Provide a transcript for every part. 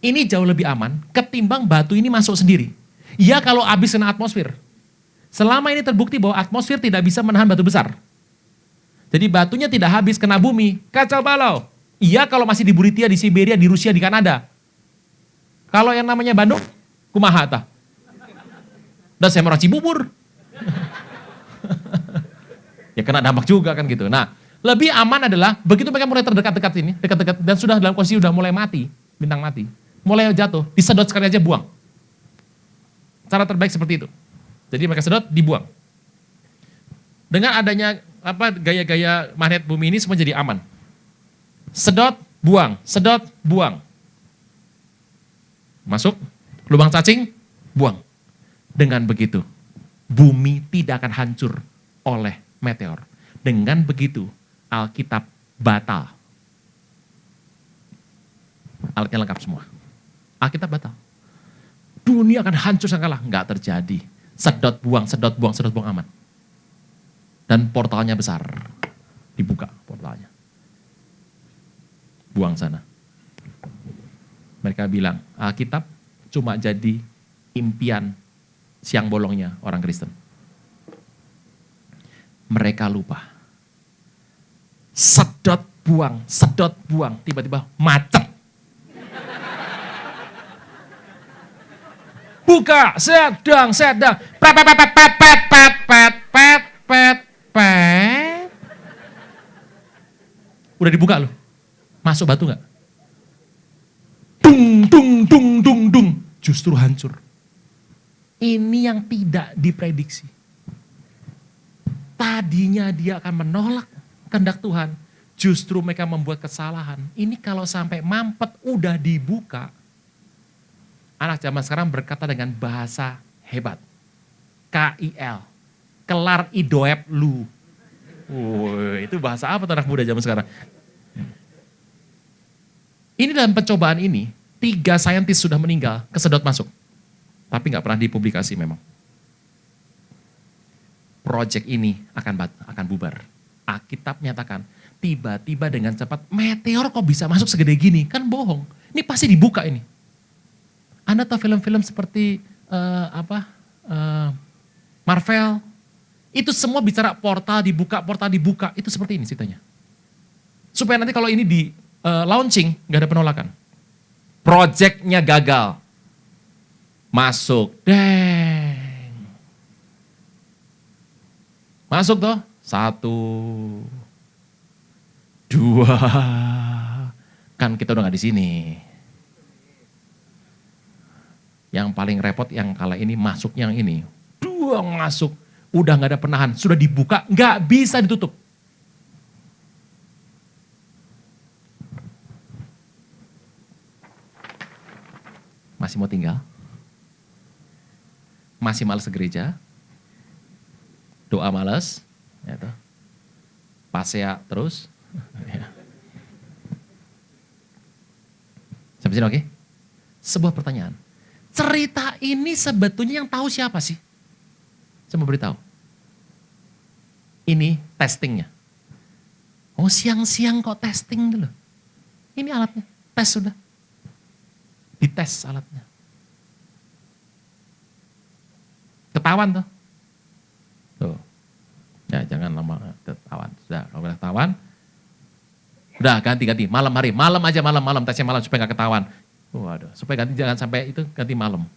Ini jauh lebih aman ketimbang batu ini masuk sendiri. Ya kalau habis kena atmosfer. Selama ini terbukti bahwa atmosfer tidak bisa menahan batu besar. Jadi batunya tidak habis kena bumi, kacau balau. Iya kalau masih di Buritia, di Siberia, di Rusia, di Kanada. Kalau yang namanya Bandung, kumaha tah? Dan saya merah Cibubur. Ya kena dampak juga kan gitu. Nah, lebih aman adalah begitu mereka mulai terdekat-dekat ini, dekat-dekat dan sudah dalam kondisi sudah mulai mati, bintang mati, mulai jatuh, disedot sekali aja buang. Cara terbaik seperti itu. Jadi mereka sedot, dibuang. Dengan adanya gaya-gaya magnet bumi ini semua jadi aman. Sedot, buang, sedot, buang. Masuk, lubang cacing, buang. Dengan begitu, bumi tidak akan hancur oleh meteor. Dengan begitu, Alkitab batal. Alatnya lengkap semua. Alkitab batal. Dunia akan hancur sangkalah. Enggak terjadi. Sedot buang, sedot buang aman. Dan portalnya besar. Dibuka portalnya. Buang sana. Mereka bilang, Alkitab cuma jadi impian siang bolongnya orang Kristen. Mereka lupa. Sedot buang, tiba-tiba macet. Buka, sedang, pet. Udah dibuka loh. Masuk batu nggak? Dung. Justru hancur. Ini yang tidak diprediksi. Tadinya dia akan menolak kehendak Tuhan. Justru mereka membuat kesalahan. Ini kalau sampai mampet udah dibuka. Anak zaman sekarang berkata dengan bahasa hebat. KIL. Kelar idoep lu. Itu bahasa apa anak muda zaman sekarang? Ini dalam pencobaan ini, 3 saintis sudah meninggal, kesedot masuk. Tapi nggak pernah dipublikasi memang. Project ini akan bubar. Alkitab nyatakan, tiba-tiba dengan cepat, meteor kok bisa masuk segede gini? Kan bohong. Ini pasti dibuka ini. Anda tahu film-film seperti Marvel? Itu semua bicara portal dibuka. Itu seperti ini ceritanya. Supaya nanti kalau ini di launching, nggak ada penolakan. Projectnya gagal. Masuk. Deng. Masuk toh. 1, 2. Kan kita udah nggak di sini. Yang paling repot yang kala ini masuk yang ini. 2 masuk. Udah nggak ada penahan. Sudah dibuka, nggak bisa ditutup. Masih mau tinggal? Masih malas ke gereja? Doa malas? Ya toh. Pasea terus? Sampai sini oke? Sebuah pertanyaan. Cerita ini sebetulnya yang tahu siapa sih? Saya mau beritahu. Ini testingnya. Oh siang-siang kok testing dulu. Ini alatnya, tes sudah. Dites alatnya. Ketahuan tuh. Tuh. Ya jangan lama ketahuan. Sudah, kalau udah ketahuan. Udah ganti. Malam aja malam. Tesnya malam supaya gak ketahuan. Waduh, supaya ganti jangan sampai itu ganti malam.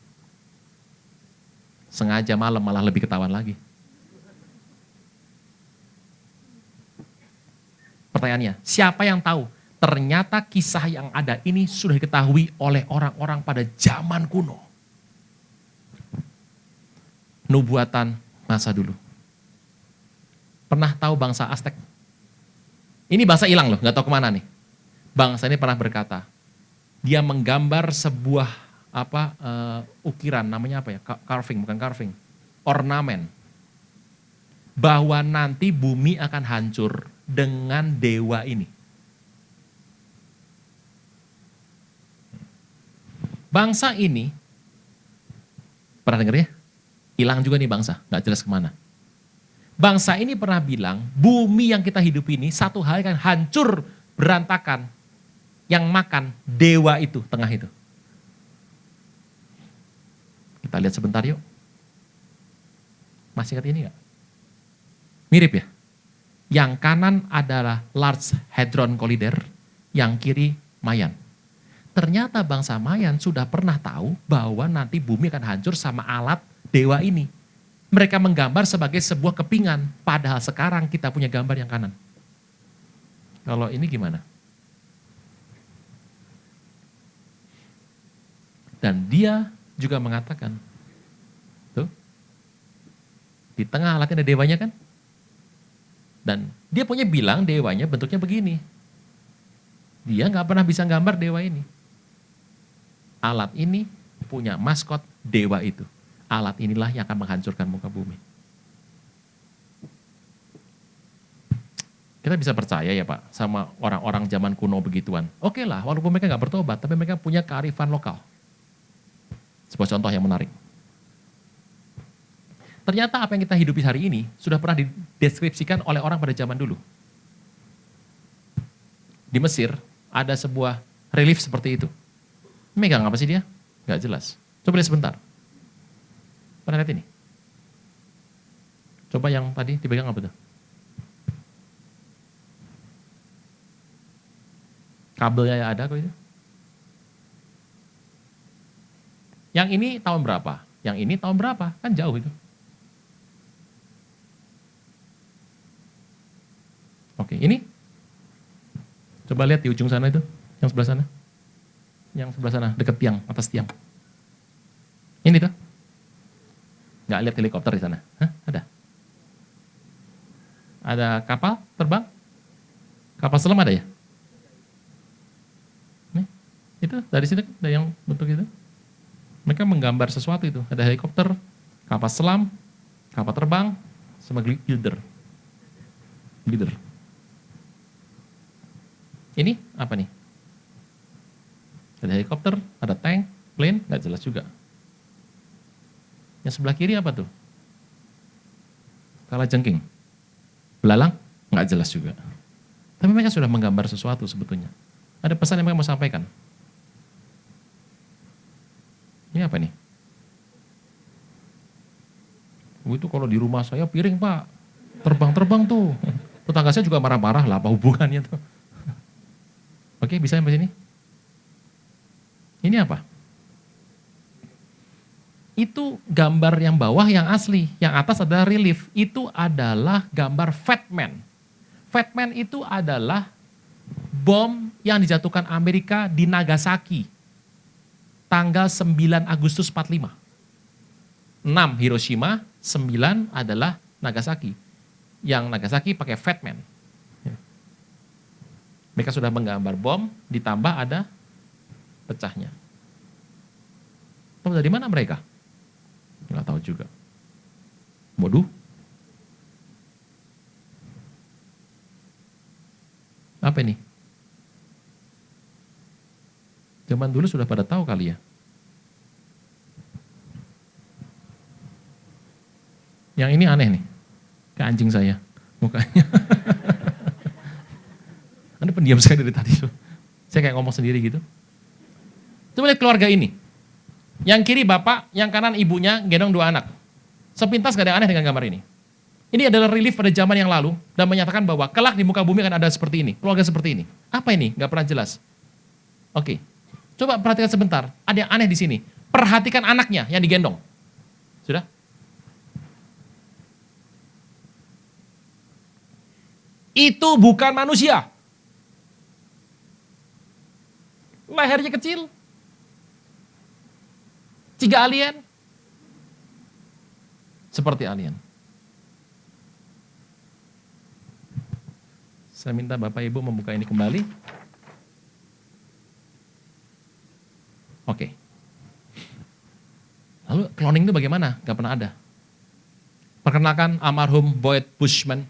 Sengaja malam malah lebih ketahuan lagi. Pertanyaannya, siapa yang tahu? Ternyata kisah yang ada ini sudah diketahui oleh orang-orang pada zaman kuno. Nubuatan masa dulu. Pernah tahu bangsa Aztek? Ini bangsa hilang loh, gak tahu kemana nih. Bangsa ini pernah berkata, dia menggambar sebuah ukiran, namanya apa ya? Bukan carving. Ornamen. Bahwa nanti bumi akan hancur dengan dewa ini. Bangsa ini, pernah denger ya? Hilang juga nih bangsa, gak jelas kemana. Bangsa ini pernah bilang, bumi yang kita hidup ini satu hari akan hancur, berantakan. Yang makan dewa itu, tengah itu. Kita lihat sebentar yuk. Masih ingat ini nggak? Mirip ya? Yang kanan adalah Large Hadron Collider, yang kiri Mayan. Ternyata bangsa Mayan sudah pernah tahu bahwa nanti bumi akan hancur sama alat dewa ini. Mereka menggambar sebagai sebuah kepingan, padahal sekarang kita punya gambar yang kanan. Kalau ini gimana? Dan dia juga mengatakan, tuh, di tengah alatnya ada dewanya kan? Dan dia punya bilang dewanya bentuknya begini. Dia nggak pernah bisa gambar dewa ini. Alat ini punya maskot dewa itu. Alat inilah yang akan menghancurkan muka bumi. Kita bisa percaya ya Pak sama orang-orang zaman kuno begituan. Oke lah, walaupun mereka nggak bertobat, tapi mereka punya kearifan lokal. Sebuah contoh yang menarik. Ternyata apa yang kita hidupi hari ini sudah pernah dideskripsikan oleh orang pada zaman dulu. Di Mesir ada sebuah relief seperti itu. Megang apa sih dia? Gak jelas. Coba lihat sebentar. Pernah lihat ini? Coba yang tadi dipegang apa tuh? Kabelnya ya ada kok itu. Yang ini tahun berapa? Yang ini tahun berapa? Kan jauh itu. Oke, ini. Coba lihat di ujung sana itu, yang sebelah sana. Yang sebelah sana, dekat tiang, atas tiang. Ini tuh. Nggak lihat helikopter di sana. Hah? Ada. Ada kapal terbang? Kapal selam ada ya? Nih, itu dari sini ada yang bentuk itu. Mereka menggambar sesuatu itu. Ada helikopter, kapal selam, kapal terbang, sama glider. Glider. Ini apa nih? Ada helikopter, ada tank, plane, nggak jelas juga. Yang sebelah kiri apa tuh? Kalajengking. Belalang, nggak jelas juga. Tapi mereka sudah menggambar sesuatu sebetulnya. Ada pesan yang mereka mau sampaikan. Ini apa nih? Itu kalau di rumah saya piring Pak, terbang-terbang tuh. Tetangga saya juga marah-marah lah, apa hubungannya tuh. Oke, bisa sampai sini? Ini apa? Itu gambar yang bawah yang asli, yang atas adalah relief. Itu adalah gambar Fat Man. Fat Man itu adalah bom yang dijatuhkan Amerika di Nagasaki. Tanggal 9 Agustus 45. 6 Hiroshima, 9 adalah Nagasaki. Yang Nagasaki pakai Fat Man. Mereka sudah menggambar bom, ditambah ada pecahnya. Tahu dari mana mereka? Nggak tahu juga. Bodoh. Apa ini? Zaman dulu sudah pada tahu kali ya. Yang ini aneh nih. Kayak anjing saya mukanya. Anda pendiam sekali dari tadi. Saya kayak ngomong sendiri gitu. Coba lihat keluarga ini. Yang kiri bapak, yang kanan ibunya gendong 2 anak. Sepintas gak ada yang aneh dengan gambar ini. Ini adalah relief pada zaman yang lalu dan menyatakan bahwa kelak di muka bumi akan ada seperti ini, keluarga seperti ini. Apa ini? Gak pernah jelas. Oke. Coba perhatikan sebentar. Ada yang aneh di sini. Perhatikan anaknya yang digendong. Sudah? Itu bukan manusia. Lehernya kecil. Ciga alien. Seperti alien. Saya minta Bapak Ibu membuka ini kembali. Oke. Lalu cloning itu bagaimana? Gak pernah ada. Perkenalkan almarhum Boyd Bushman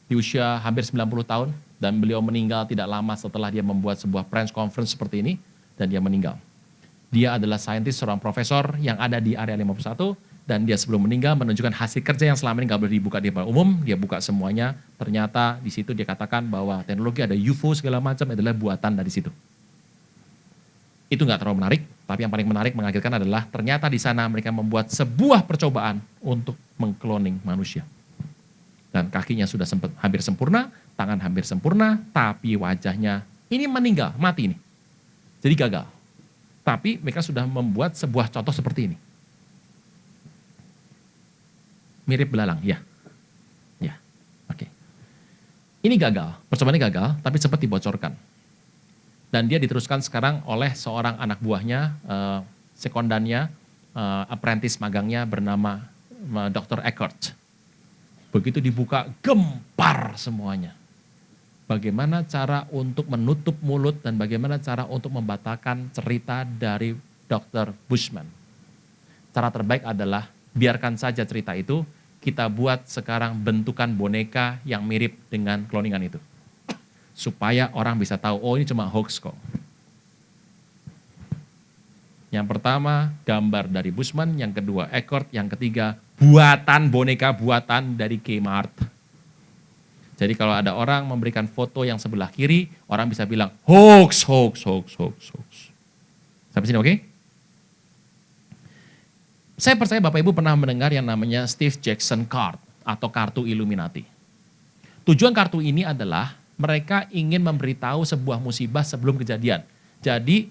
di usia hampir 90 tahun dan beliau meninggal tidak lama setelah dia membuat sebuah press conference seperti ini dan dia meninggal. Dia adalah saintis, seorang profesor yang ada di area 51 dan dia sebelum meninggal menunjukkan hasil kerja yang selama ini nggak boleh dibuka di depan umum, dia buka semuanya. Ternyata di situ dia katakan bahwa teknologi ada UFO segala macam adalah buatan dari situ. Itu nggak terlalu menarik. Tapi yang paling menarik mengagetkan adalah ternyata di sana mereka membuat sebuah percobaan untuk mengkloning manusia. Dan kakinya sudah hampir sempurna, tangan hampir sempurna, tapi wajahnya ini meninggal, mati ini. Jadi gagal. Tapi mereka sudah membuat sebuah contoh seperti ini. Mirip belalang, ya. Ya, oke. Ini gagal, percobaannya gagal, tapi sempat dibocorkan. Dan dia diteruskan sekarang oleh seorang anak buahnya, sekondannya, apprentice magangnya bernama Dr. Eckhart. Begitu dibuka, gempar semuanya. Bagaimana cara untuk menutup mulut dan bagaimana cara untuk membatalkan cerita dari Dr. Bushman. Cara terbaik adalah biarkan saja cerita itu, kita buat sekarang bentukan boneka yang mirip dengan kloningan itu. Supaya orang bisa tahu, oh ini cuma hoax kok. Yang pertama, gambar dari Bushman, yang kedua Eckhart, yang ketiga, boneka buatan dari Kmart. Jadi kalau ada orang memberikan foto yang sebelah kiri, orang bisa bilang, hoax. Sampai sini oke? Saya percaya Bapak Ibu pernah mendengar yang namanya Steve Jackson Card, atau kartu Illuminati. Tujuan kartu ini adalah mereka ingin memberitahu sebuah musibah sebelum kejadian. Jadi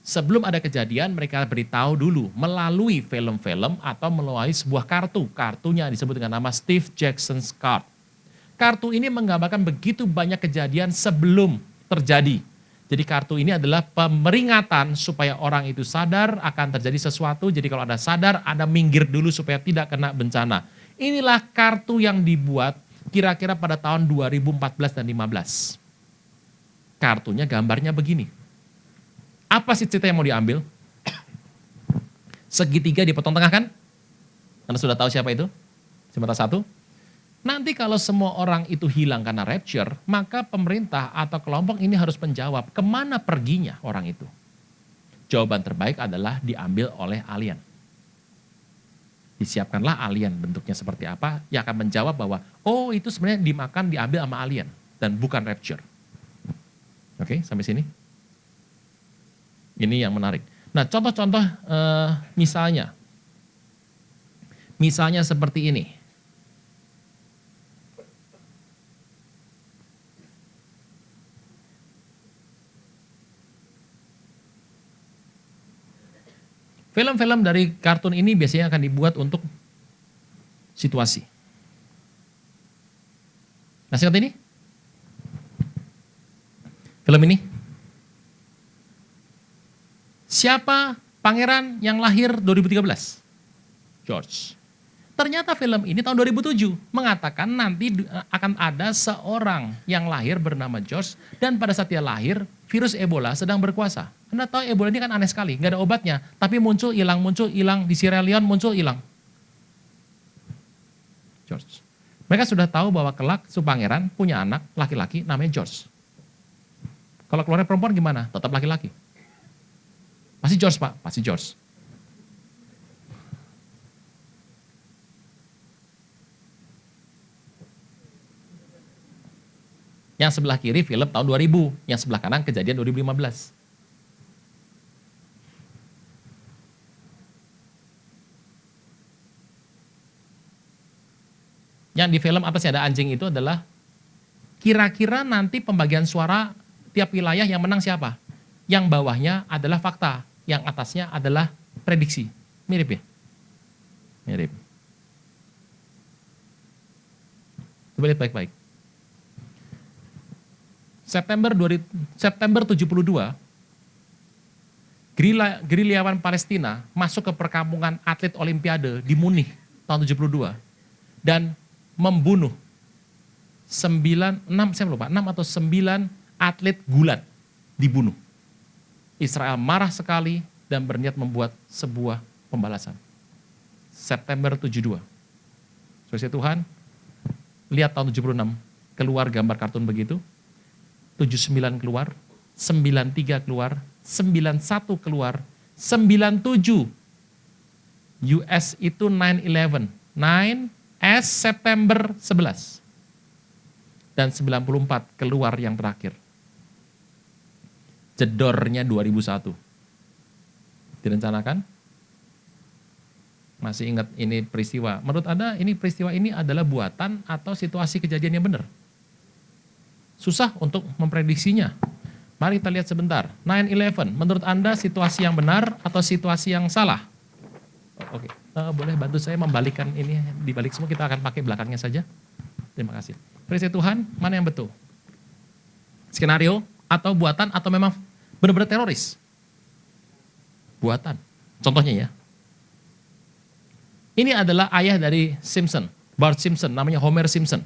sebelum ada kejadian mereka beritahu dulu melalui film-film atau melalui sebuah kartu. Kartunya disebut dengan nama Steve Jackson's Card. Kartu ini menggambarkan begitu banyak kejadian sebelum terjadi. Jadi kartu ini adalah pemeringatan supaya orang itu sadar akan terjadi sesuatu. Jadi kalau ada sadar, ada minggir dulu supaya tidak kena bencana. Inilah kartu yang dibuat kira-kira pada tahun 2014 dan 2015. Kartunya gambarnya begini. Apa sih cerita yang mau diambil? Segitiga dipotong tengah kan? Anda sudah tahu siapa itu? Cuma satu. Nanti kalau semua orang itu hilang karena rapture, maka pemerintah atau kelompok ini harus menjawab kemana perginya orang itu. Jawaban terbaik adalah diambil oleh alien. Disiapkanlah alien bentuknya seperti apa, yang akan menjawab bahwa, oh itu sebenarnya diambil sama alien, dan bukan rapture. Oke, sampai sini. Ini yang menarik. Nah, contoh-contoh misalnya seperti ini. Film-film dari kartun ini biasanya akan dibuat untuk situasi. Nah, ingat ini? Film ini? Siapa pangeran yang lahir 2013? George. Ternyata film ini tahun 2007 mengatakan nanti akan ada seorang yang lahir bernama George dan pada saat dia lahir, virus Ebola sedang berkuasa. Anda tahu Ebola ini kan aneh sekali, nggak ada obatnya, tapi muncul, hilang, di Sierra Leone muncul, hilang. George. Mereka sudah tahu bahwa kelak si pangeran punya anak laki-laki namanya George. Kalau keluarnya perempuan gimana? Tetap laki-laki. Pasti George, Pak, pasti George. Yang sebelah kiri film tahun 2000, yang sebelah kanan kejadian 2015. Yang di film atasnya ada anjing itu adalah kira-kira nanti pembagian suara tiap wilayah yang menang siapa? Yang bawahnya adalah fakta, yang atasnya adalah prediksi. Mirip ya? Mirip. Coba lihat baik-baik. September 72, gerilyawan Palestina masuk ke perkampungan atlet Olimpiade di Munich tahun 72 dan membunuh 6 atau 9 atlet gulat dibunuh. Israel marah sekali dan berniat membuat sebuah pembalasan. September 72. Saudara Tuhan, lihat tahun 76, keluar gambar kartun begitu. 79 keluar, 93 keluar, 91 keluar, 97 US itu 9/11, 9S September 11. Dan 94 keluar yang terakhir. Jedornya 2001. Direncanakan? Masih ingat ini peristiwa. Menurut Anda ini peristiwa ini adalah buatan atau situasi kejadian yang benar? Susah untuk memprediksinya. Mari kita lihat sebentar. 9/11, menurut Anda situasi yang benar atau situasi yang salah? Oke, boleh bantu saya membalikkan ini, dibalik semua kita akan pakai belakangnya saja. Terima kasih. Praise Tuhan, mana yang betul? Skenario atau buatan atau memang benar-benar teroris? Buatan. Contohnya ya. Ini adalah ayah dari Simpson, Bart Simpson, namanya Homer Simpson.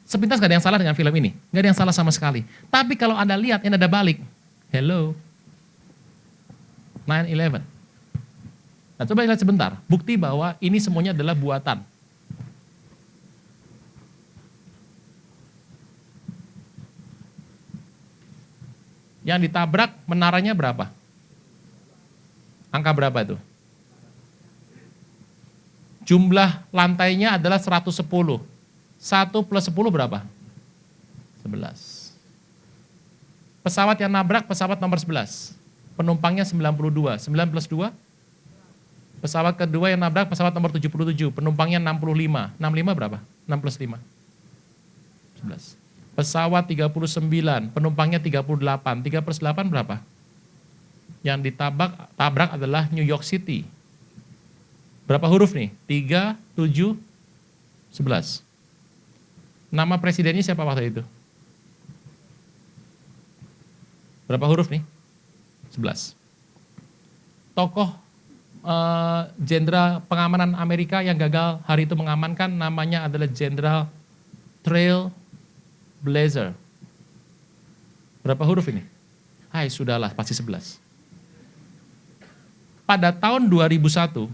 Sepintas gak ada yang salah dengan film ini. Gak ada yang salah sama sekali. Tapi kalau Anda lihat, ini ada balik. Hello. 9/11. Nah, coba lihat sebentar. Bukti bahwa ini semuanya adalah buatan. Yang ditabrak menaranya berapa? Angka berapa itu? Jumlah lantainya adalah 110. 1 plus 10 berapa? 11. Pesawat yang nabrak pesawat nomor 11. Penumpangnya 92. 9 plus 2? Pesawat kedua yang nabrak pesawat nomor 77. Penumpangnya 65. 65 berapa? 6 plus 5? 11. Pesawat 39. Penumpangnya 38. 3 plus 8 berapa? Yang ditabrak adalah New York City. Berapa huruf nih? 3, 7, 11. Nama presidennya siapa waktu itu? Berapa huruf nih? 11. Tokoh jenderal pengamanan Amerika yang gagal hari itu mengamankan namanya adalah Jenderal Trailblazer. Berapa huruf ini? Hai, sudahlah, pasti 11. Pada tahun 2001,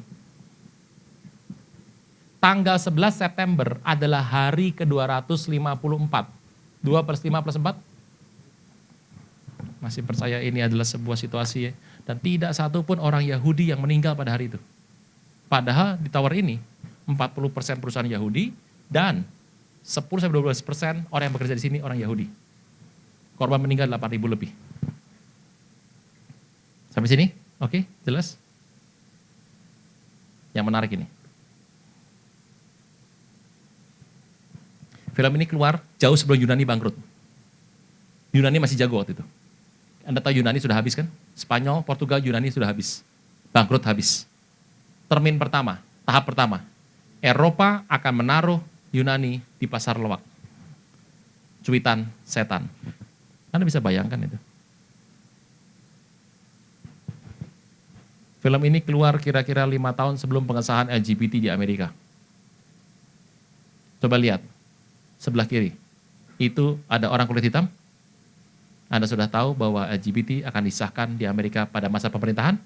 tanggal 11 September adalah hari ke-254. 2 plus 5 plus 4? Masih percaya ini adalah sebuah situasi ya? Dan tidak satu pun orang Yahudi yang meninggal pada hari itu. Padahal di tower ini 40% perusahaan Yahudi dan 10-12% orang yang bekerja di sini orang Yahudi. Korban meninggal 8.000 lebih. Sampai sini? Oke, jelas? Yang menarik ini. Film ini keluar jauh sebelum Yunani bangkrut. Yunani masih jago waktu itu. Anda tahu Yunani sudah habis kan? Spanyol, Portugal, Yunani sudah habis. Bangkrut habis. Termin pertama, tahap pertama. Eropa akan menaruh Yunani di pasar loak. Cuitan setan. Anda bisa bayangkan itu. Film ini keluar kira-kira 5 tahun sebelum pengesahan LGBT di Amerika. Coba lihat. Sebelah kiri, itu ada orang kulit hitam. Anda sudah tahu bahwa LGBT akan disahkan di Amerika pada masa pemerintahan?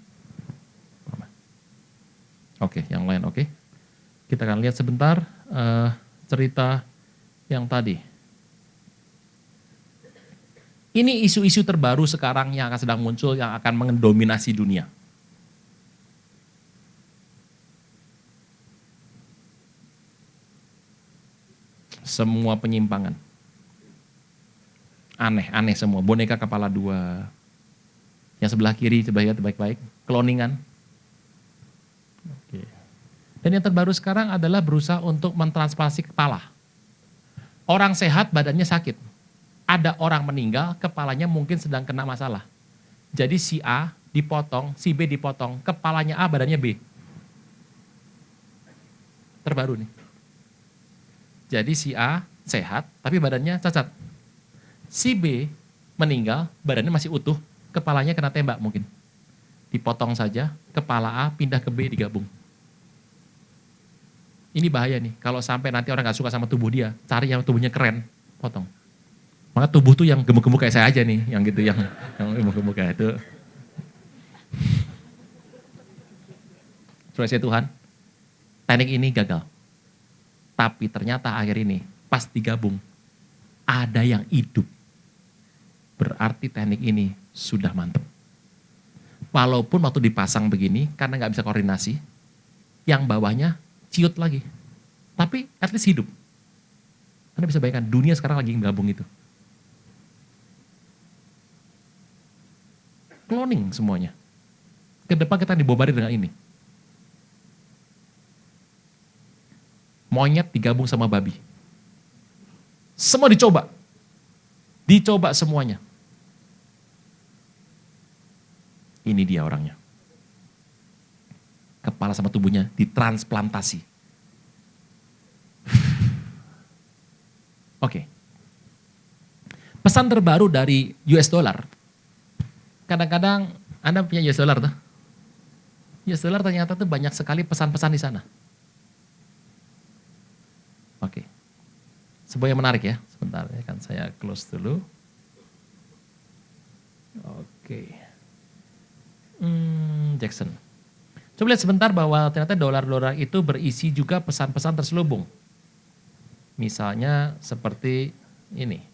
Oke, yang lain oke. Kita akan lihat sebentar cerita yang tadi. Ini isu-isu terbaru sekarang yang akan sedang muncul yang akan mendominasi dunia. Semua penyimpangan. Aneh-aneh semua. Boneka kepala 2. Yang sebelah kiri, coba lihat baik-baik. Cloningan. Oke. Dan yang terbaru sekarang adalah berusaha untuk mentransplantasi kepala. Orang sehat, badannya sakit. Ada orang meninggal, kepalanya mungkin sedang kena masalah. Jadi si A dipotong, si B dipotong, kepalanya A, badannya B. Terbaru nih. Jadi si A sehat, tapi badannya cacat. Si B meninggal, badannya masih utuh, kepalanya kena tembak mungkin. Dipotong saja, kepala A pindah ke B digabung. Ini bahaya nih, kalau sampai nanti orang gak suka sama tubuh dia, cari yang tubuhnya keren, potong. Maka tubuh tuh yang gemuk-gemuk kayak saya aja nih, yang gitu, yang gemuk-gemuk kayak itu. Surah Tuhan, teknik ini gagal. Tapi ternyata akhir ini pas digabung ada yang hidup. Berarti teknik ini sudah mantap. Walaupun waktu dipasang begini karena nggak bisa koordinasi, yang bawahnya ciut lagi. Tapi at least hidup. Anda bisa bayangkan dunia sekarang lagi gabung itu. Cloning semuanya. Ke depan kita dibombardir dengan ini. Monyet digabung sama babi. Semua dicoba. Dicoba semuanya. Ini dia orangnya. Kepala sama tubuhnya ditransplantasi. Oke. Pesan terbaru dari US dollar. Kadang-kadang Anda punya US dollar tuh. US dollar ternyata tuh banyak sekali pesan-pesan di sana. Oke. Sebuah yang menarik ya. Sebentar ya kan saya close dulu. Oke. Jackson. Coba lihat sebentar bahwa ternyata dolar-dolar itu berisi juga pesan-pesan terselubung. Misalnya seperti ini.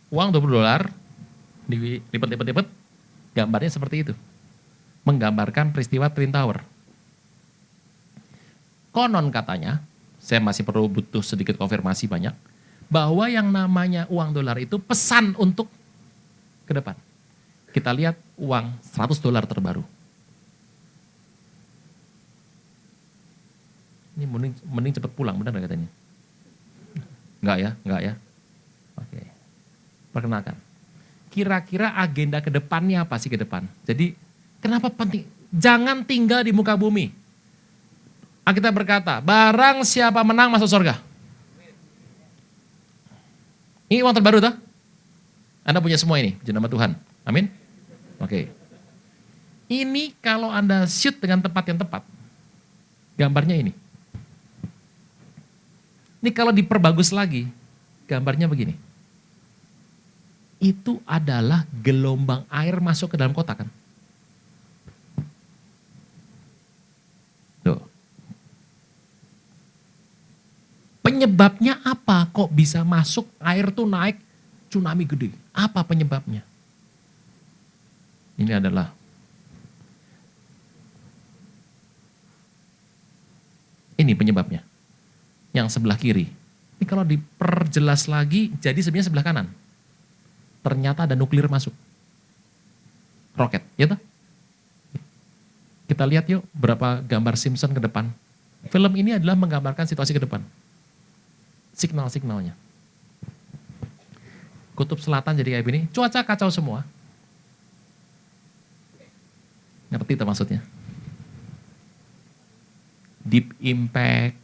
Uang $20 dilipat-lipat, gambarnya seperti itu. Menggambarkan peristiwa Twin Tower. Konon katanya, saya masih perlu butuh sedikit konfirmasi banyak, bahwa yang namanya uang dolar itu pesan untuk ke depan. Kita lihat uang $100 terbaru. Ini mending cepat pulang, benar nggak katanya? Enggak ya. Oke. Perkenalkan. Kira-kira agenda ke depannya apa sih ke depan? Jadi kenapa penting? Jangan tinggal di muka bumi. Alkitab berkata, barang siapa menang masuk surga. Ini uang terbaru tuh? Anda punya semua ini, puji nama Tuhan. Amin? Oke. Ini kalau Anda shoot dengan tempat yang tepat, gambarnya ini. Ini kalau diperbagus lagi, gambarnya begini. Itu adalah gelombang air masuk ke dalam kotak kan? Tuh. Penyebabnya apa? Kok bisa masuk air tuh naik tsunami gede? Apa penyebabnya? Ini adalah ini penyebabnya. Yang sebelah kiri. Ini kalau diperjelas lagi, jadi sebenarnya sebelah kanan. Ternyata ada nuklir masuk. Roket, ya toh? Kita lihat yuk berapa gambar Simpson ke depan. Film ini adalah menggambarkan situasi ke depan. Signal-signalnya. Kutub selatan jadi kayak gini, cuaca kacau semua. Ngerti itu maksudnya? Deep impact.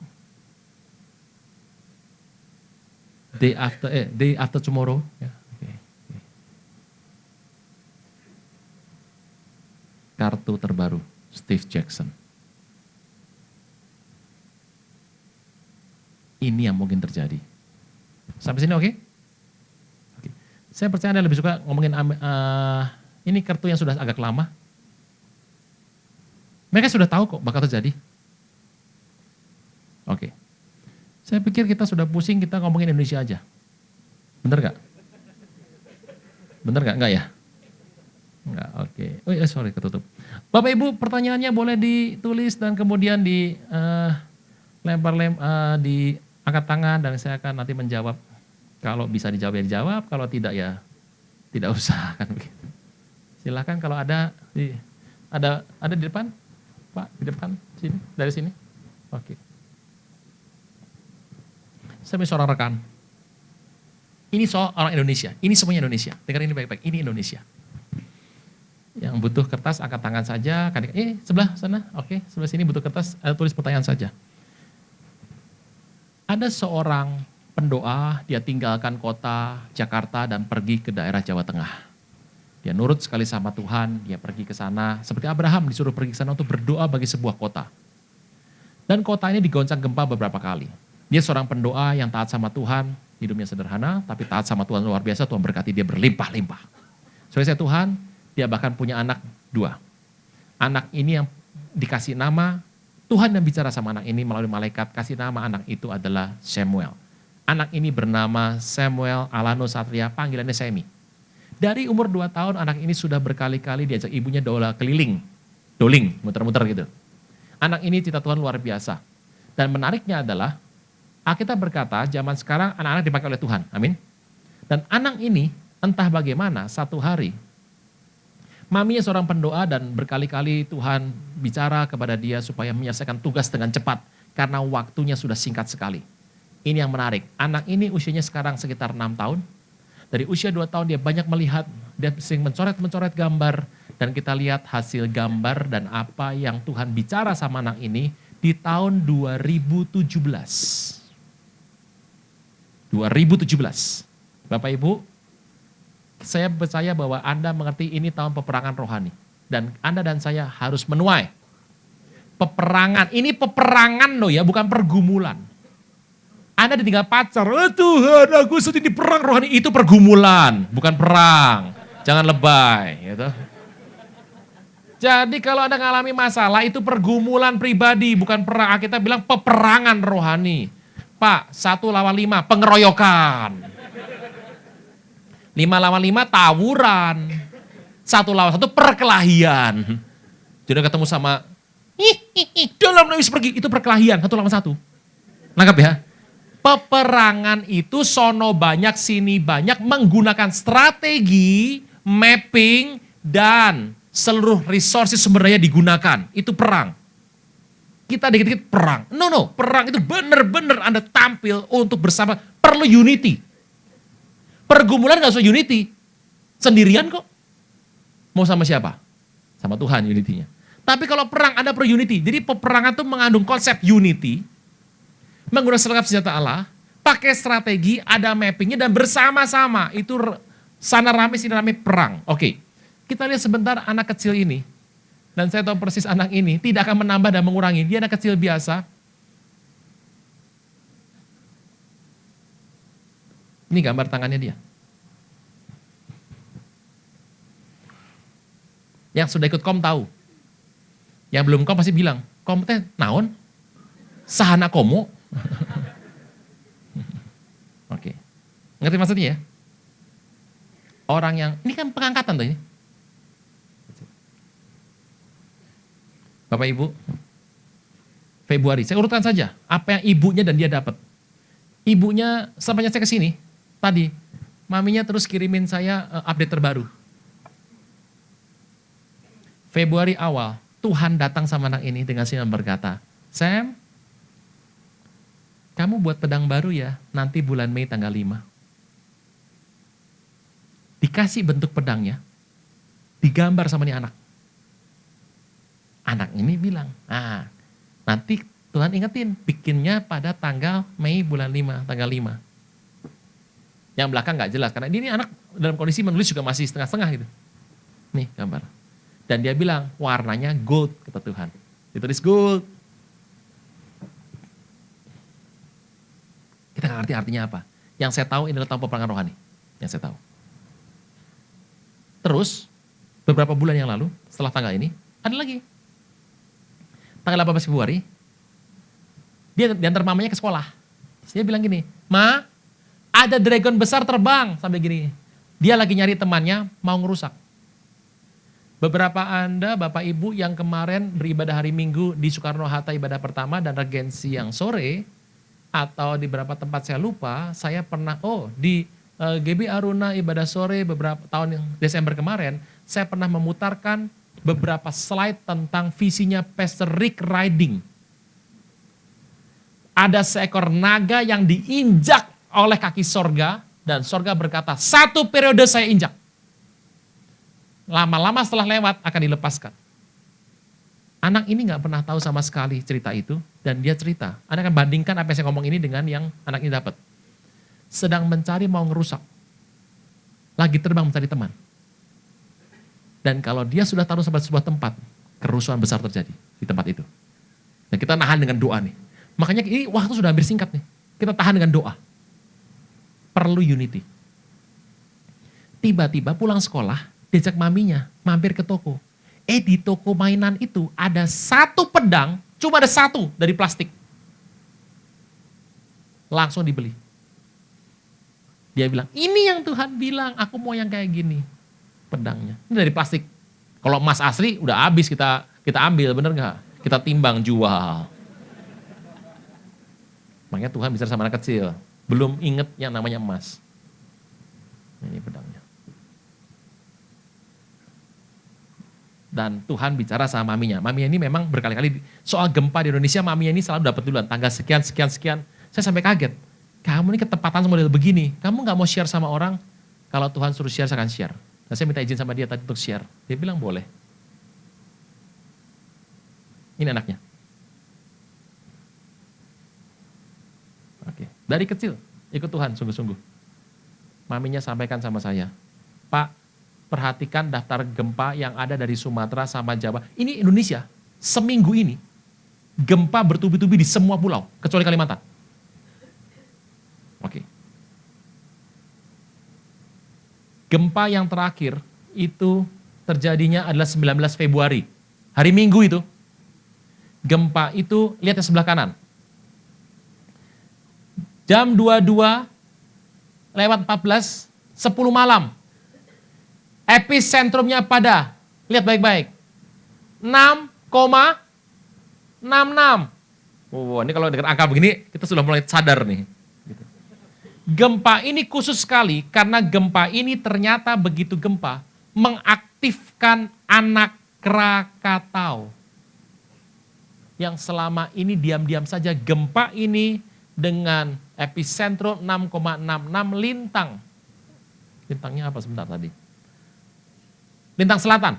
Day after tomorrow. Ya, okay. Kartu terbaru, Steve Jackson. Ini yang mungkin terjadi. Sampai sini oke? Oke. Saya percaya Anda lebih suka ngomongin ini kartu yang sudah agak lama. Mereka sudah tahu kok bakal terjadi. Oke. Saya pikir kita sudah pusing, kita ngomongin Indonesia aja. Bener gak? Bener gak? Enggak ya? Enggak, oke. Oh ya, sorry, ketutup. Bapak Ibu, pertanyaannya boleh ditulis dan kemudian di angkat tangan dan saya akan nanti menjawab. Kalau bisa dijawab ya dijawab, kalau tidak ya tidak usah kan begitu. Silakan kalau ada di depan, Pak, di depan sini, dari sini. Oke. Saya punya seorang rekan. Ini soal orang Indonesia. Ini semuanya Indonesia. Dengar ini baik-baik. Ini Indonesia. Yang butuh kertas angkat tangan saja. Sebelah sana. Oke, sebelah sini butuh kertas, tulis pertanyaan saja. Ada seorang pendoa, dia tinggalkan kota Jakarta dan pergi ke daerah Jawa Tengah. Dia nurut sekali sama Tuhan, dia pergi ke sana. Seperti Abraham disuruh pergi ke sana untuk berdoa bagi sebuah kota. Dan kota ini digoncang gempa beberapa kali. Dia seorang pendoa yang taat sama Tuhan, hidupnya sederhana, tapi taat sama Tuhan luar biasa, Tuhan berkati dia berlimpah-limpah. Soalnya Tuhan, dia bahkan punya anak 2. Anak ini yang dikasih nama, Tuhan yang bicara sama anak ini melalui malaikat, kasih nama anak itu adalah Samuel. Anak ini bernama Samuel Alano Satria, panggilannya Semi. Dari umur 2 tahun, anak ini sudah berkali-kali diajak ibunya doling, muter-muter gitu. Anak ini cita Tuhan luar biasa. Dan menariknya adalah, Alkitab berkata, zaman sekarang anak-anak dipakai oleh Tuhan, amin. Dan anak ini entah bagaimana satu hari, maminya seorang pendoa dan berkali-kali Tuhan bicara kepada dia supaya menyelesaikan tugas dengan cepat. Karena waktunya sudah singkat sekali. Ini yang menarik, anak ini usianya sekarang sekitar 6 tahun. Dari usia 2 tahun dia banyak melihat, dia sering mencoret-mencoret gambar. Dan kita lihat hasil gambar dan apa yang Tuhan bicara sama anak ini di tahun 2017. 2017. Bapak Ibu, saya percaya bahwa Anda mengerti ini tahun peperangan rohani. Dan Anda dan saya harus menuai. Peperangan, ini peperangan loh ya, bukan pergumulan. Anda ditinggal pacar, oh Tuhan aku sedih di perang rohani, itu pergumulan, bukan perang. Jangan lebay. Gitu. Jadi kalau Anda ngalami masalah, itu pergumulan pribadi, bukan perang. Kita bilang peperangan rohani. Pak, 1 lawan 5, pengeroyokan. 5 lawan 5, tawuran. 1 lawan 1, perkelahian. Jadi ketemu sama, dalam nangis pergi, itu perkelahian, 1 lawan 1. Nangkap ya? Peperangan itu sono banyak, sini banyak, menggunakan strategi, mapping, dan seluruh resources sumber daya digunakan. Itu perang. Kita dikit-dikit perang. No, perang itu benar-benar Anda tampil untuk bersama. Perlu unity. Pergumulan gak usah unity. Sendirian kok. Mau sama siapa? Sama Tuhan unity-nya. Tapi kalau perang Anda perlu unity. Jadi peperangan itu mengandung konsep unity. Menggunakan seragam senjata Allah. Pakai strategi, ada mappingnya dan bersama-sama. Itu sana rame, sini rame perang. Oke. Kita lihat sebentar anak kecil ini. Dan saya tahu persis anak ini tidak akan menambah dan mengurangi. Dia anak kecil biasa. Ini gambar tangannya dia. Yang sudah ikut kom tahu. Yang belum kom pasti bilang, kom teh naon? Sahana komo? Oke. Ngerti maksudnya ya? Orang yang, ini kan pengangkatan tuh ini. Bapak Ibu, Februari, saya urutkan saja apa yang ibunya dan dia dapat. Ibunya, sampainya saya ke sini, tadi, maminya terus kirimin saya update terbaru. Februari awal, Tuhan datang sama anak ini dengan sinar berkata, Sam, kamu buat pedang baru ya, nanti bulan Mei tanggal 5. Dikasih bentuk pedangnya, digambar sama nih anak. Anak ini bilang, nanti Tuhan ingetin, bikinnya pada tanggal Mei bulan 5, tanggal 5. Yang belakang gak jelas, karena ini anak dalam kondisi menulis juga masih setengah-setengah gitu. Nih gambar. Dan dia bilang, warnanya gold, kata Tuhan. Ditulis gold. Kita gak ngerti artinya apa. Yang saya tahu ini adalah tahun peperangan rohani. Yang saya tahu. Terus, beberapa bulan yang lalu, setelah tanggal ini, ada lagi. Tanggal 18 Februari, dia diantar mamanya ke sekolah. Terus dia bilang gini, Ma, ada dragon besar terbang. Sampai gini, dia lagi nyari temannya, mau ngerusak. Beberapa Anda, Bapak Ibu yang kemarin beribadah hari Minggu di Soekarno-Hatta ibadah pertama dan Regensi yang sore, atau di beberapa tempat saya lupa, saya pernah, di GB Aruna ibadah sore beberapa tahun yang Desember kemarin, saya pernah memutarkan beberapa slide tentang visinya Pastor Rick Riding. Ada seekor naga yang diinjak oleh kaki sorga, dan sorga berkata, 1 periode saya injak. Lama-lama setelah lewat akan dilepaskan. Anak ini gak pernah tahu sama sekali cerita itu, dan dia cerita. Anda akan bandingkan apa yang saya ngomong ini dengan yang anak ini dapat. Sedang mencari mau ngerusak. Lagi terbang mencari teman. Dan kalau dia sudah taruh sampai sebuah tempat, kerusuhan besar terjadi di tempat itu. Dan kita nahan dengan doa nih. Makanya ini waktu sudah hampir singkat nih. Kita tahan dengan doa. Perlu unity. Tiba-tiba pulang sekolah, diajak maminya mampir ke toko. Di toko mainan itu ada 1 pedang, cuma ada 1 dari plastik. Langsung dibeli. Dia bilang, ini yang Tuhan bilang, aku mau yang kayak gini. Pedangnya. Ini dari plastik. Kalau emas asli udah habis kita ambil, bener gak? Kita timbang jual. Makanya Tuhan bicara sama anak kecil. Belum inget yang namanya emas. Ini pedangnya. Dan Tuhan bicara sama maminya. Maminya ini memang berkali-kali soal gempa di Indonesia, maminya ini selalu dapat duluan. Tanggal sekian, sekian, sekian. Saya sampai kaget. Kamu ini ketepatan model begini. Kamu gak mau share sama orang? Kalau Tuhan suruh share, saya akan share. Dan saya minta izin sama dia tadi untuk share. Dia bilang boleh. Ini anaknya. Oke. Dari kecil, ikut Tuhan sungguh-sungguh. Maminya sampaikan sama saya, Pak, perhatikan daftar gempa yang ada dari Sumatera sama Jawa. Ini Indonesia, seminggu ini, gempa bertubi-tubi di semua pulau, kecuali Kalimantan. Oke. Gempa yang terakhir itu terjadinya adalah 19 Februari. Hari Minggu itu. Gempa itu, lihat yang sebelah kanan. Jam 22:14, 10 malam. Epicentrumnya pada, lihat baik-baik, 6,66. Oh, ini kalau dengan angka begini, kita sudah mulai sadar nih. Gempa ini khusus sekali, karena gempa ini ternyata begitu gempa, mengaktifkan anak Krakatau. Yang selama ini diam-diam saja gempa ini dengan epicentrum 6,66 lintang. Lintangnya apa sebentar tadi? Lintang selatan.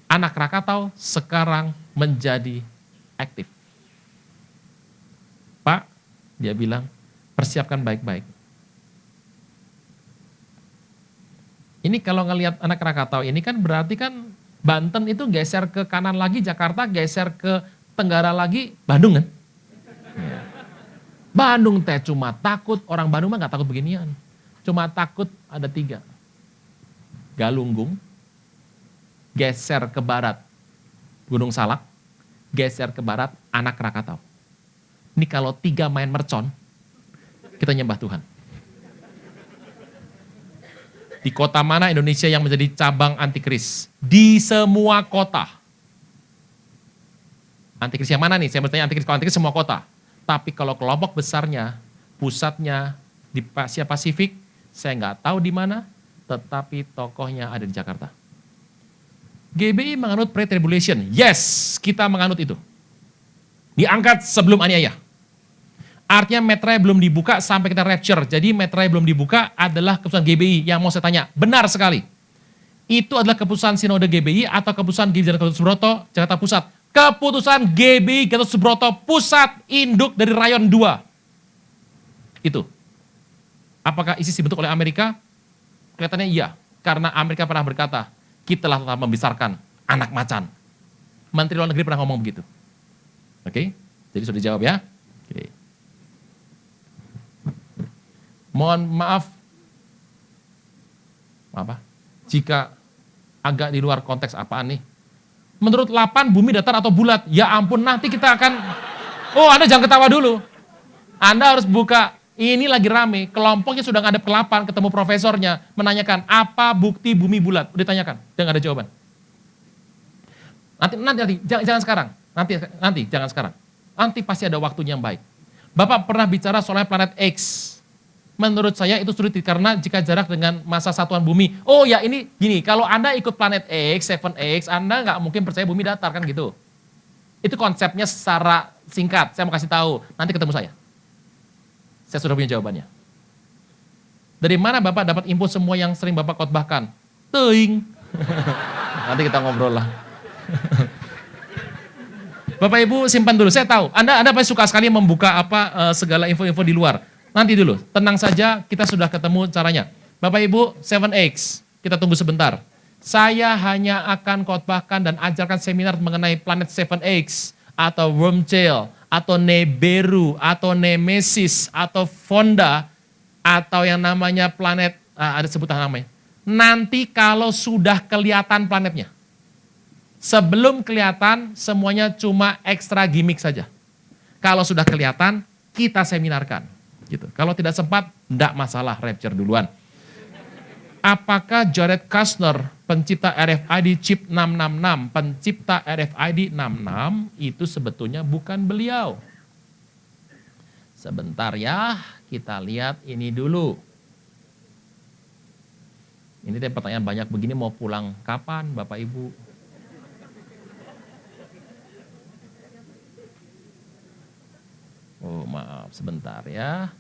Anak Krakatau sekarang menjadi aktif. Pak, dia bilang, persiapkan baik-baik. Ini kalau ngelihat anak Krakatau ini kan berarti kan Banten itu geser ke kanan lagi, Jakarta geser ke tenggara lagi, Bandung kan? Bandung teh cuma takut, orang Bandung mah gak takut beginian. Cuma takut ada 3. Galunggung, geser ke barat, Gunung Salak, geser ke barat, anak Krakatau. Ini kalau 3 main mercon, kita nyembah Tuhan. Di kota mana Indonesia yang menjadi cabang antikris? Di semua kota. Antikris yang mana nih? Saya bertanya antikris, kalau antikris semua kota. Tapi kalau kelompok besarnya, pusatnya di Asia Pasifik, saya nggak tahu di mana, tetapi tokohnya ada di Jakarta. GBI menganut pre-tribulation. Yes, kita menganut itu. Diangkat sebelum aniaya. Artinya meterai belum dibuka sampai kita rapture. Jadi meterai belum dibuka adalah keputusan GBI yang mau saya tanya. Benar sekali. Itu adalah keputusan Sinode GBI atau keputusan GBI Gatot Subroto Jakarta Pusat. Keputusan GBI Gatot Subroto Pusat induk dari Rayon 2. Itu. Apakah ISIS dibentuk oleh Amerika? Kelihatannya iya. Karena Amerika pernah berkata, kita telah membesarkan anak macan. Menteri Luar Negeri pernah ngomong begitu. Oke? Jadi sudah dijawab ya? Oke. Mohon maaf, apa? Jika agak di luar konteks apaan nih? Menurut 8 bumi datar atau bulat? Ya ampun, nanti kita akan, oh Anda jangan ketawa dulu. Anda harus buka, ini lagi rame, kelompoknya sudah ngadep ke 8, ketemu profesornya, menanyakan, apa bukti bumi bulat? Udah ditanyakan, dia nggak ada jawaban. Nanti, jangan sekarang, nanti jangan sekarang. Nanti pasti ada waktunya yang baik. Bapak pernah bicara soal planet X. Menurut saya itu sulit karena jika jarak dengan masa satuan bumi. Oh ya ini gini, kalau Anda ikut planet X, 7X, Anda nggak mungkin percaya bumi datar kan gitu. Itu konsepnya secara singkat, saya mau kasih tahu, nanti ketemu saya. Saya sudah punya jawabannya. Dari mana Bapak dapat info semua yang sering Bapak khotbahkan? Teuing. Nanti kita ngobrol lah. Bapak Ibu simpan dulu, saya tahu. Anda pasti suka sekali membuka segala info-info di luar. Nanti dulu, tenang saja, kita sudah ketemu caranya. Bapak Ibu, 7X, kita tunggu sebentar. Saya hanya akan khotbahkan dan ajarkan seminar mengenai planet 7X, atau Wormtail, atau Nibiru, atau Nemesis, atau Fonda, atau yang namanya planet, ada sebutan namanya. Nanti kalau sudah kelihatan planetnya. Sebelum kelihatan, semuanya cuma ekstra gimmick saja. Kalau sudah kelihatan, kita seminarkan. Gitu. Kalau tidak sempat, enggak masalah, rapture duluan. Apakah Jared Kushner, pencipta RFID chip 666, pencipta RFID 66, itu sebetulnya bukan beliau. Sebentar ya, kita lihat ini dulu. Ini deh pertanyaan banyak begini, mau pulang kapan Bapak Ibu? Oh maaf, sebentar ya.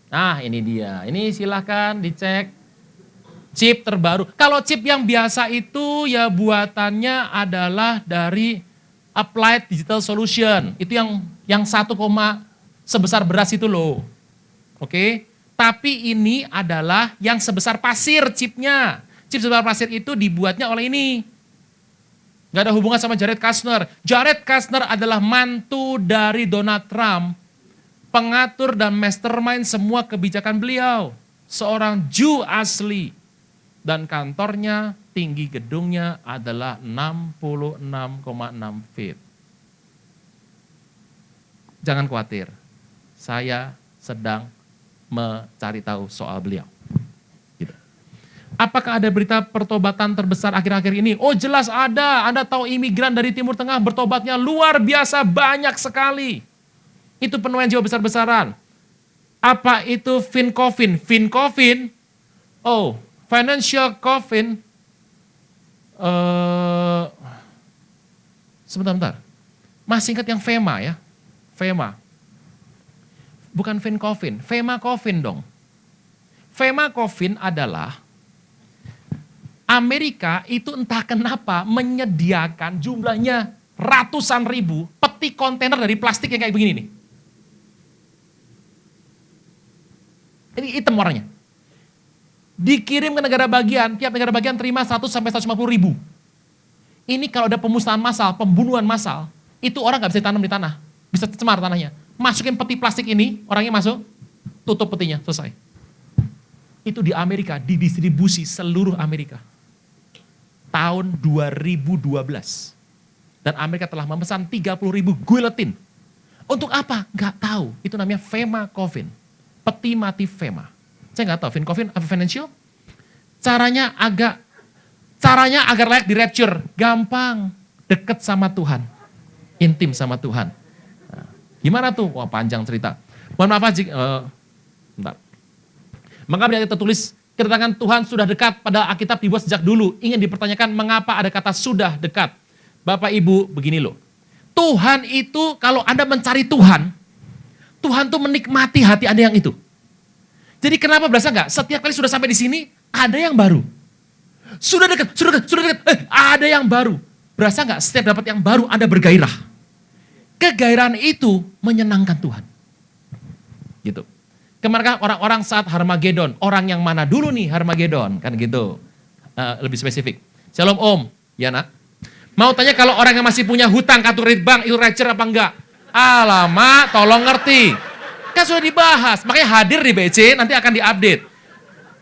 Nah ini dia, ini silahkan dicek chip terbaru. Kalau chip yang biasa itu ya buatannya adalah dari Applied Digital Solution. Itu yang 1, sebesar beras itu loh. Oke. Tapi ini adalah yang sebesar pasir chipnya. Chip sebesar pasir itu dibuatnya oleh ini. Gak ada hubungan sama Jared Kushner. Jared Kushner adalah mantu dari Donald Trump. Pengatur dan mastermind semua kebijakan beliau. Seorang Jew asli. Dan kantornya, tinggi gedungnya adalah 66,6 feet. Jangan khawatir, saya sedang mencari tahu soal beliau. Gitu. Apakah ada berita pertobatan terbesar akhir-akhir ini? Oh jelas ada, Anda tahu imigran dari Timur Tengah bertobatnya luar biasa banyak sekali. Itu penuaian jiwa besar-besaran. Apa itu FinCoffin? FinCoffin, Financial Coffin, sebentar. Masih ingat yang FEMA ya? FEMA. Bukan FinCoffin, FEMA Coffin dong. FEMA Coffin adalah Amerika itu entah kenapa menyediakan jumlahnya ratusan ribu peti kontainer dari plastik yang kayak begini nih. Ini hitam warnanya. Dikirim ke negara bagian, tiap negara bagian terima 100 sampai 150 ribu. Ini kalau ada pemusnahan massal, pembunuhan massal, itu orang gak bisa ditanam di tanah. Bisa cemar tanahnya. Masukin peti plastik ini, orangnya masuk, tutup petinya, selesai. Itu di Amerika, didistribusi seluruh Amerika. Tahun 2012. Dan Amerika telah memesan 30 ribu guillotine. Untuk apa? Gak tahu. Itu namanya FEMA Coffin. Peti mati FEMA. Saya gak tahu, FinCoffin apa financial? Caranya agar layak di rapture. Gampang. Deket sama Tuhan. Intim sama Tuhan. Nah, gimana tuh? Wah panjang cerita. Mohon maaf bentar. Maka bila tertulis, kedatangan Tuhan sudah dekat, pada Alkitab dibuat sejak dulu. Ingin dipertanyakan mengapa ada kata sudah dekat. Bapak Ibu begini loh. Tuhan itu kalau Anda mencari Tuhan, Tuhan tuh menikmati hati Anda yang itu. Jadi kenapa berasa enggak? Setiap kali sudah sampai di sini, ada yang baru. Sudah dekat, ada yang baru. Berasa enggak setiap dapat yang baru Anda bergairah? Kegairahan itu menyenangkan Tuhan. Gitu. Kemarin orang-orang saat Harmagedon, orang yang mana dulu nih Harmagedon? Kan gitu. Lebih spesifik. Shalom Om, ya nak. Mau tanya kalau orang yang masih punya hutang kartu kredit bank, itu receh apa enggak? Alamak, tolong ngerti. Kan sudah dibahas, makanya hadir di BC, nanti akan diupdate.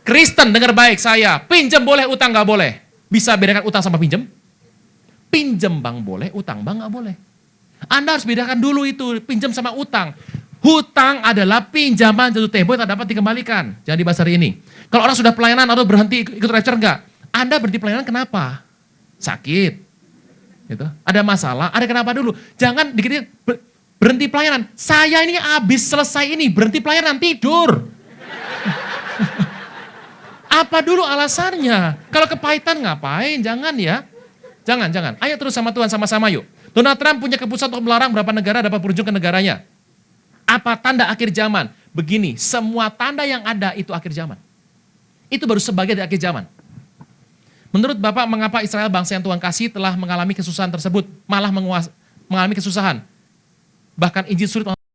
Kristen, dengar baik saya, pinjam boleh, utang nggak boleh. Bisa bedakan utang sama pinjam? Pinjam bank boleh, utang bank nggak boleh. Anda harus bedakan dulu itu, pinjam sama utang. Hutang adalah pinjaman jatuh tempo yang tak dapat dikembalikan. Jangan dibahas hari ini. Kalau orang sudah pelayanan atau berhenti ikut rapture enggak? Anda berhenti pelayanan kenapa? Sakit. Gitu. Ada masalah, ada kenapa dulu? Jangan dikit-dikit berhenti pelayanan. Saya ini habis selesai ini, berhenti pelayanan, tidur. Apa dulu alasannya? Kalau kepahitan ngapain? Jangan ya. Jangan. Ayo terus sama Tuhan sama-sama yuk. Donald Trump punya keputusan untuk melarang berapa negara dapat berkunjung ke negaranya. Apa tanda akhir zaman? Begini, semua tanda yang ada itu akhir zaman. Itu baru sebagai dari akhir zaman. Menurut Bapak, mengapa Israel bangsa yang Tuhan kasih telah mengalami kesusahan tersebut? Malah mengalami kesusahan. Bahkan Injil sulit